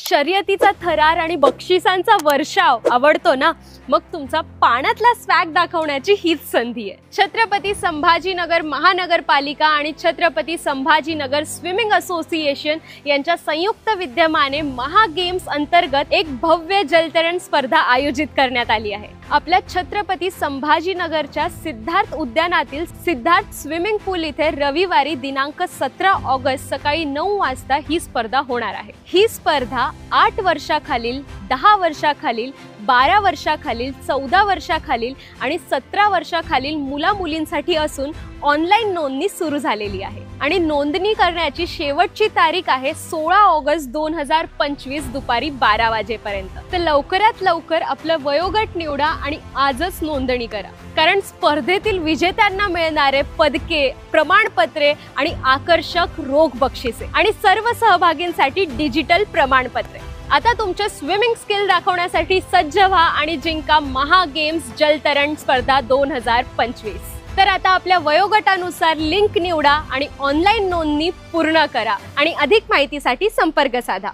शर्यतीचा थरार आणि बक्षिसांचा वर्षाव आवडतो ना, मग तुमचा पाण्यातला स्वॅग दाखवण्याची हीच संधी आहे। छत्रपती संभाजीनगर महानगरपालिका आणि छत्रपती संभाजीनगर स्विमिंग असोसिएशन यांच्या संयुक्त विद्यमाने महा गेम्स अंतर्गत एक भव्य जलतरण स्पर्धा आयोजित करण्यात आली आहे। आपल्या छत्रपती संभाजीनगरच्या सिद्धार्थ उद्यानातील सिद्धार्थ स्विमिंग पूल इथे रविवारी दिनांक 17 ऑगस्ट सकाळी 9 वाजता ही स्पर्धा होणार आहे। ही स्पर्धा 8 वर्षाखालील, 10 वर्षाखालील, 12 वर्षाखालील, 14 वर्षाखालील आणि 17 वर्षाखालील मुला-मुलींसाठी असून ऑनलाईन नोंदणी सुरू झालेली आहे आणि नोंदणी करण्याची शेवटची तारीख आहे 16 ऑगस्ट 2025 दुपारी 12 वाजेपर्यंत। तर लवकरात लवकर आपलं वयोगट निवडा आणि आजच नोंदणी करा, कारण स्पर्धेतील विजेत्यांना मिळणारे पदके, प्रमाणपत्रे आणि आकर्षक रोख बक्षिसे आणि सर्व सहभागींसाठी डिजिटल प्रमाणपत्रे। आता तुमचे स्विमिंग स्किल दाखवण्यासाठी सज्ज व्हा आणि जिंका महा गेम्स जलतरण स्पर्धा 2025। तर आता आपल्या वयोगटानुसार लिंक निवडा आणि ऑनलाईन नोंदणी पूर्ण करा आणि अधिक माहितीसाठी संपर्क साधा।